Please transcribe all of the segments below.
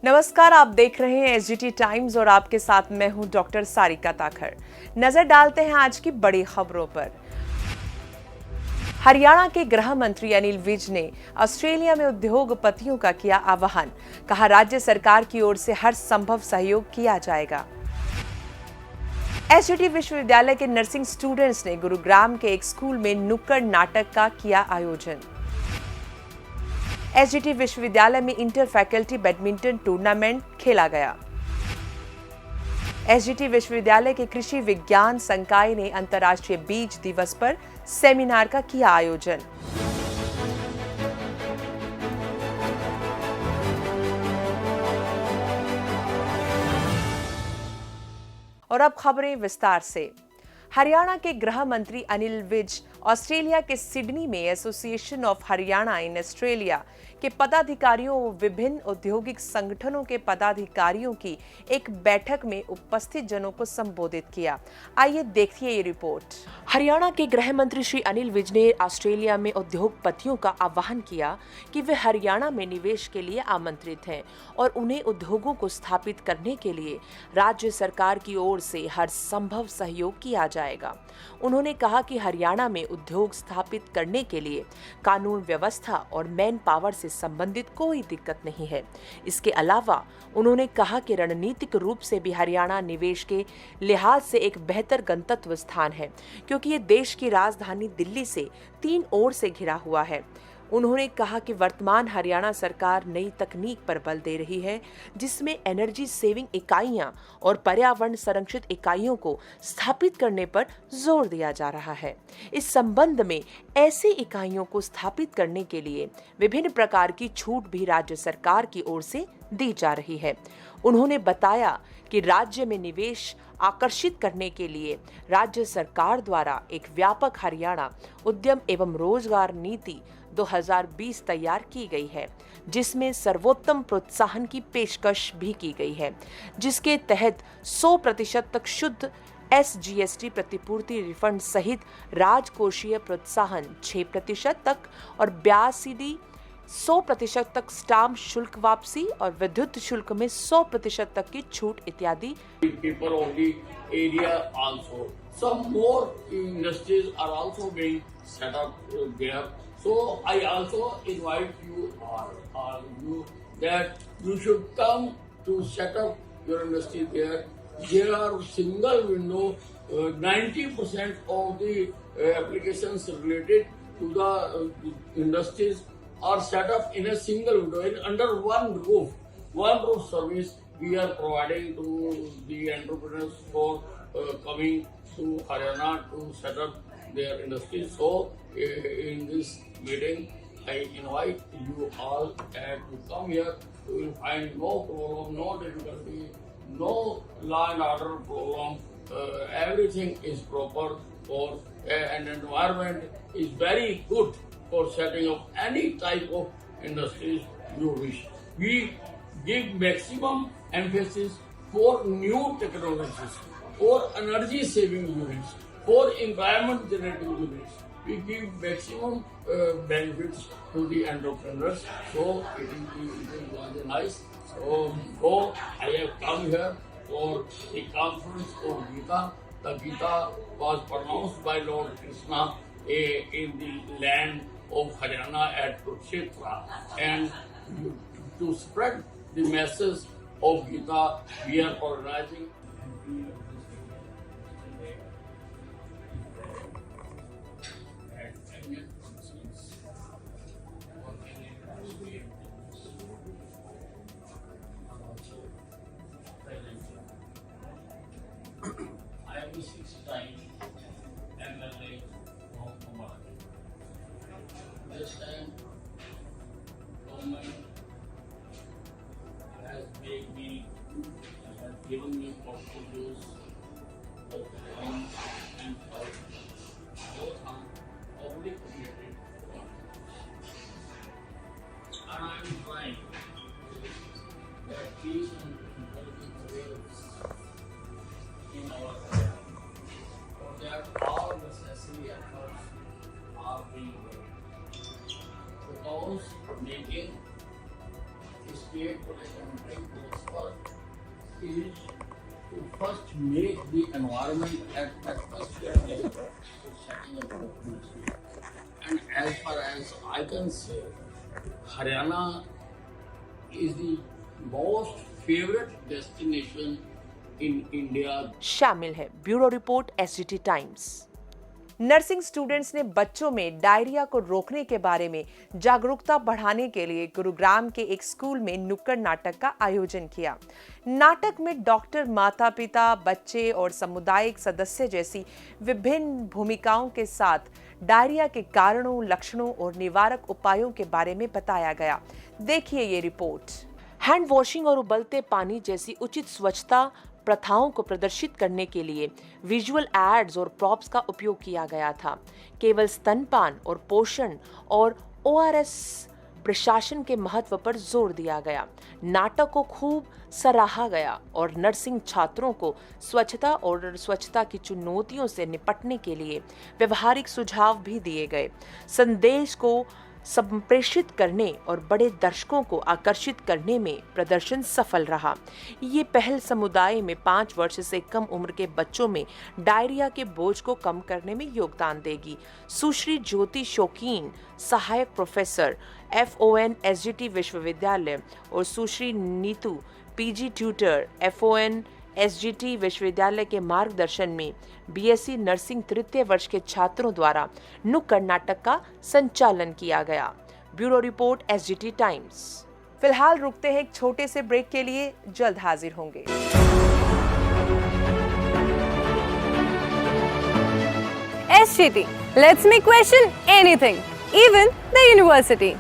नमस्कार, आप देख रहे हैं एसजीटी टाइम्स और आपके साथ मैं हूं डॉक्टर सारिका ताखर। नजर डालते हैं आज की बड़ी खबरों पर। हरियाणा के गृह मंत्री अनिल विज ने ऑस्ट्रेलिया में उद्योगपतियों का किया आह्वान। कहा, राज्य सरकार की ओर से हर संभव सहयोग किया जाएगा। एसजीटी विश्वविद्यालय के नर्सिंग स्टूडेंट्स ने गुरुग्राम के एक स्कूल में नुक्कड़ नाटक का किया आयोजन। एसजीटी विश्वविद्यालय में इंटर फैकल्टी बैडमिंटन टूर्नामेंट खेला गया। एसजीटी विश्वविद्यालय के कृषि विज्ञान संकाय ने अंतर्राष्ट्रीय बीज दिवस पर सेमिनार का किया आयोजन। और अब खबरें विस्तार से। हरियाणा के गृह मंत्री अनिल विज ऑस्ट्रेलिया के सिडनी में association of Haryana in Australia के पदाधिकारियों व विभिन्न औद्योगिक संगठनों के पदाधिकारियों की एक बैठक में उपस्थित जनों को संबोधित किया। आइए देखिए ये रिपोर्ट। हरियाणा के गृह मंत्री श्री अनिल विज ने ऑस्ट्रेलिया में उद्योगपतियों का आह्वान किया कि वे हरियाणा में निवेश के लिए आमंत्रित हैं और उन्हें उद्योगों को स्थापित करने के लिए राज्य सरकार की ओर से हर संभव सहयोग किया जाएगा। उन्होंने कहा कि हरियाणा में उद्योग स्थापित करने के लिए कानून व्यवस्था और मैन पावर से संबंधित कोई दिक्कत नहीं है। इसके अलावा उन्होंने कहा कि रणनीतिक रूप से भी हरियाणा निवेश के लिहाज से एक बेहतर गंतव्य स्थान है, क्योंकि ये देश की राजधानी दिल्ली से 3 ओर से घिरा हुआ है। उन्होंने कहा कि वर्तमान हरियाणा सरकार नई तकनीक पर बल दे रही है, जिसमें एनर्जी सेविंग इकाइयां और पर्यावरण संरक्षित इकाइयों को स्थापित करने पर जोर दिया जा रहा है। इस संबंध में ऐसी इकाइयों को स्थापित करने के लिए विभिन्न प्रकार की छूट भी राज्य सरकार की ओर से दी जा रही है। उन्होंने बताया कि राज्य में निवेश आकर्षित करने के लिए राज्य सरकार द्वारा एक व्यापक हरियाणा उद्यम एवं रोजगार नीति 2020 तैयार की गई है, जिसमें सर्वोत्तम प्रोत्साहन की पेशकश भी की गई है, जिसके तहत 100% तक शुद्ध SGST प्रतिपूर्ति रिफंड सहित राजकोषीय प्रोत्साहन 6% तक और ब्याज सीधी 100% तक स्टाम्प शुल्क वापसी और विद्युत शुल्क में 100% तक की छूट इत्यादि। People of the area also. Some more industries are also being set up there. So I also invite you all you that you should come to set up your industry there. There are single window. 90% of the applications related to the industries are set up in a single window, under one roof. One roof service we are providing to the entrepreneurs for coming to Haryana to set up their industries. So in this meeting, I invite you all to come here. You will find no problem, no difficulty, no law and order problem. Everything is proper for an environment is very good for setting up any type of industries you wish. We give maximum emphasis for new technologies, for energy saving units, for environment generating units. We give maximum benefits to the entrepreneurs. So it is nice. So I have come here for the conference of Gita. The Gita was pronounced by Lord Krishna in the land of Haryana at Kurukshetra, and to spread the message of Gita, we are organizing. I am the 6th time MLA of Kumar. This time, government has made me, has given me portfolios of funds and power, both on public related funds. And I am trying that peace and equality prevails in our area. For that, all necessary efforts are being made. Because making state polytechnic goes for is to first make the environment at first setting up the industry. And as far as I can say, Haryana is the most favorite destination in India. शामिल है bureau report SGT times. Nursing students ने बच्चों में diarrhoea को रोकने के बारे में जागरूकता बढ़ाने के लिए गुरुग्राम के एक स्कूल में नुक्कड़ नाटक का आयोजन किया। नाटक में डॉक्टर, माता पिता, बच्चे और सामुदायिक सदस्य जैसी विभिन्न भूमिकाओं के साथ डायरिया के कारणों, लक्षणों और निवारक उपायों के बारे में बताया गया। देखिए ये रिपोर्ट। हैंड वॉशिंग और उबलते पानी जैसी उचित स्वच्छता प्रथाओं को प्रदर्शित करने के लिए विजुअल एड्स और प्रॉप्स का उपयोग किया गया था। केवल स्तनपान और पोषण और ओआरएस प्रशासन के महत्व पर जोर दिया गया। नाटक को खूब सराहा गया और नर्सिंग छात्रों को स्वच्छता और स्वच्छता की चुनौतियों से निपटने के लिए व्यवहारिक सुझाव भी दिए गए। संदेश को संप्रेषित करने और बड़े दर्शकों को आकर्षित करने में प्रदर्शन सफल रहा। ये पहल समुदाय में 5 वर्ष से कम उम्र के बच्चों में डायरिया के बोझ को कम करने में योगदान देगी। सुश्री ज्योति शौकीन, सहायक प्रोफेसर FON SGT विश्वविद्यालय, और Sushri Neetu PG tutor FON SGT विश्वविद्यालय के मार्गदर्शन में BSc नर्सिंग तृतीय वर्ष के छात्रों द्वारा नुक्कड़ नाटक का संचालन किया गया। Bureau report SGT times. फिलहाल रुकते हैं एक छोटे से ब्रेक के लिए, जल्द हाजिर होंगे। SGT, let's me question anything, even the university.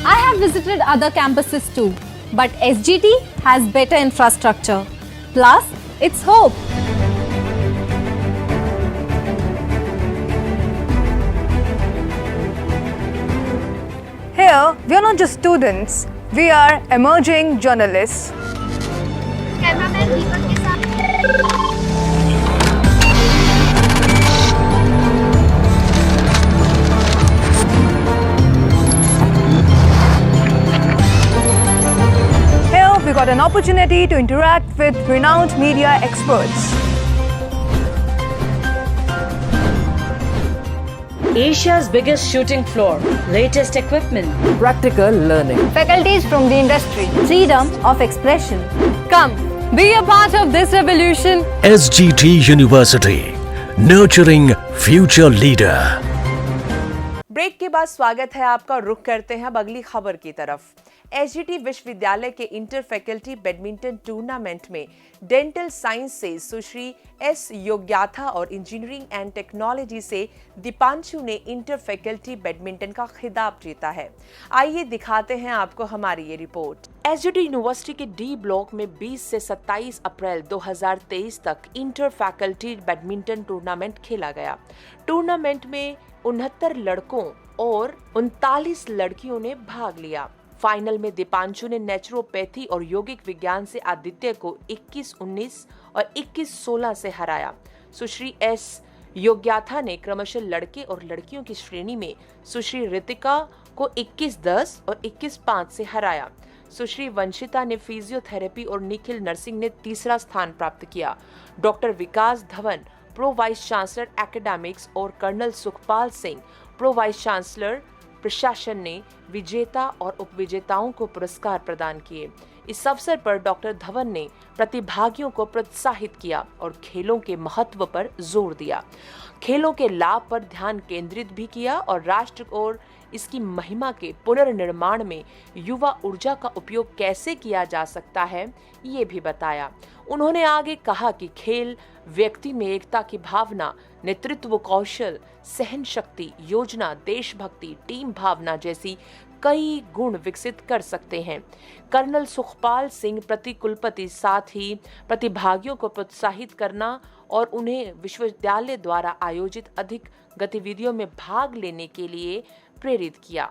I have visited other campuses too, but SGT has better infrastructure. Plus, it's hope. Here, we are not just students, we are emerging journalists. Cameraman Deepak के साथ Here, we got an opportunity to interact with renowned media experts. Asia's biggest shooting floor, latest equipment, practical learning. Faculties from the industry, freedom of expression. Come, be a part of this revolution. SGT University, nurturing future leader. Break के बाद स्वागत है आपका। रुख करते हैं अब अगली खबर की तरफ। SGT विश्वविद्यालय के इंटर फैकल्टी बैडमिंटन टूर्नामेंट में डेंटल साइंस से सुश्री S योग्याथा और इंजीनियरिंग एंड टेक्नोलॉजी से दीपांशु ने इंटर फैकल्टी बैडमिंटन का खिताब जीता है। आइए दिखाते हैं आपको हमारी ये रिपोर्ट। SGT यूनिवर्सिटी के D ब्लॉक में 20 से 27 अप्रैल 2023 तक इंटर फैकल्टी बैडमिंटन टूर्नामेंट खेला गया। टूर्नामेंट में 69 लड़कों और 39 लड़कियों ने भाग लिया। फाइनल में दीपांशु ने नेचुरोपैथी और यौगिक विज्ञान से आदित्य को 21-19 और 21-16 से हराया। सुश्री S योग्याथा ने क्रमशः लड़के और लड़कियों की श्रेणी में सुश्री रितिका को 21-10 और 21-5 से हराया। सुश्री वंशिता ने फिजियोथेरेपी और निखिल नर्सिंग ने तीसरा स्थान प्राप्त किया। Doctor Vikas Dhawan, pro vice chancellor academics, और colonel Sukhpal Singh, pro vice chancellor प्रशासन ने विजेता और उपविजेताओं को पुरस्कार प्रदान किए। इस अवसर पर डॉक्टर धवन ने प्रतिभागियों को प्रोत्साहित किया और खेलों के महत्व पर जोर दिया। खेलों के लाभ पर ध्यान केंद्रित भी किया और राष्ट्र और इसकी महिमा के पुनर्निर्माण में युवा ऊर्जा का उपयोग कैसे किया जा सकता है, ये भी बताया। उन्होंने आगे कहा कि खेल व्यक्ति में एकता की भावना, नेतृत्व कौशल, सहन शक्ति, योजना, देशभक्ति, टीम भावना जैसी कई गुण विकसित कर सकते हैं। कर्नल सुखपाल सिंह प्रतिकुलपति साथ ही प्रतिभागियों को प्रोत्साहित करना और उन्हें विश्वविद्यालय द्वारा आयोजित अधिक गतिविधियों में भाग लेने के लिए प्रेरित किया।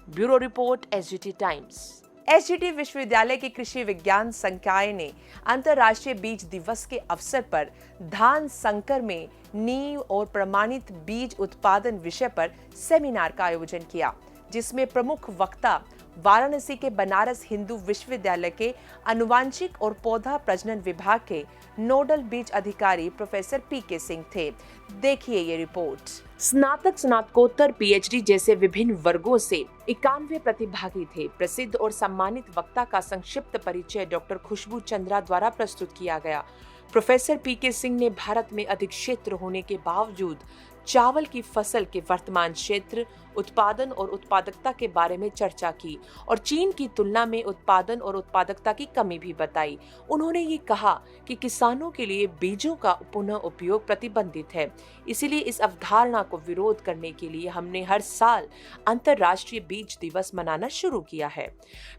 Bureau report SGT times. SGT विश्वविद्यालय के कृषि विज्ञान संकाय ने अंतर्राष्ट्रीय बीज दिवस के अवसर पर धान संकर में नींव और प्रमाणित बीज उत्पादन विषय पर सेमिनार का आयोजन किया। जिसमें प्रमुख वक्ता वाराणसी के बनारस हिंदू विश्वविद्यालय के आनुवांशिक और पौधा प्रजनन विभाग के नोडल बीज अधिकारी प्रोफेसर पीके सिंह थे। देखिए ये रिपोर्ट। स्नातक, स्नातकोत्तर, पीएचडी जैसे विभिन्न वर्गों से 91 प्रतिभागी थे। प्रसिद्ध और सम्मानित वक्ता का संक्षिप्त परिचय डॉक्टर खुशबू चंद्रा द्वारा प्रस्तुत किया गया। प्रोफेसर पीके सिंह ने भारत में अधिक क्षेत्र होने के बावजूद चावल की फसल के वर्तमान क्षेत्र, उत्पादन और उत्पादकता के बारे में चर्चा की और चीन की तुलना में उत्पादन और उत्पादकता की कमी भी बताई। उन्होंने ये कहा कि किसानों के लिए बीजों का पुनः उपयोग प्रतिबंधित है, इसीलिए इस अवधारणा को विरोध करने के लिए हमने हर साल अंतर्राष्ट्रीय बीज दिवस मनाना शुरू किया है।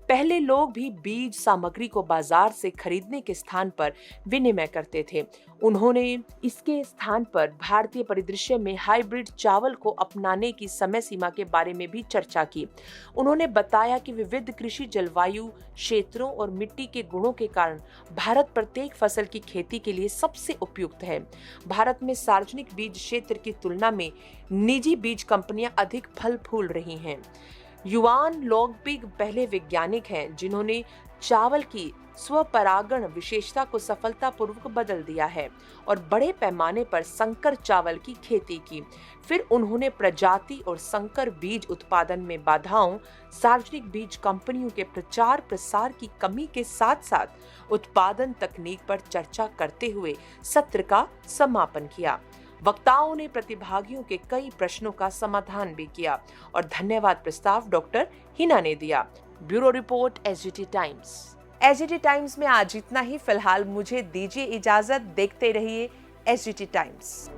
पहले लोग भी बीज सामग्री को बाजार से खरीदने के स्थान पर विनिमय करते थे। उन्होंने इसके स्थान पर भारतीय परिदृश्य में हाइब्रिड चावल को अपनाने की समय सीमा के बारे में भी चर्चा की। उन्होंने बताया कि विविध कृषि जलवायु क्षेत्रों और मिट्टी के गुणों के कारण भारत प्रत्येक फसल की खेती के लिए सबसे उपयुक्त है। भारत में सार्वजनिक बीज क्षेत्र की तुलना में निजी बीज कंपनियां अधिक फल फूल रही हैं। युआन लोंगपिग पहले वैज्ञानिक हैं जिन्होंने चावल की स्वपरागण विशेषता को सफलतापूर्वक बदल दिया है और बड़े पैमाने पर संकर चावल की खेती की। फिर उन्होंने प्रजाति और संकर बीज उत्पादन में बाधाओं, सार्वजनिक बीज कंपनियों के प्रचार प्रसार की कमी के साथ साथ उत्पादन तकनीक पर चर्चा करते हुए सत्र का समापन किया। वक्ताओं ने प्रतिभागियों के कई प्रश्नों का समाधान भी किया और धन्यवाद प्रस्ताव डॉक्टर हिना ने दिया। Bureau report, SGT times. SGT times में आज इतना ही। फिलहाल मुझे दीजिए इजाजत। देखते रहिए एसजीटी टाइम्स।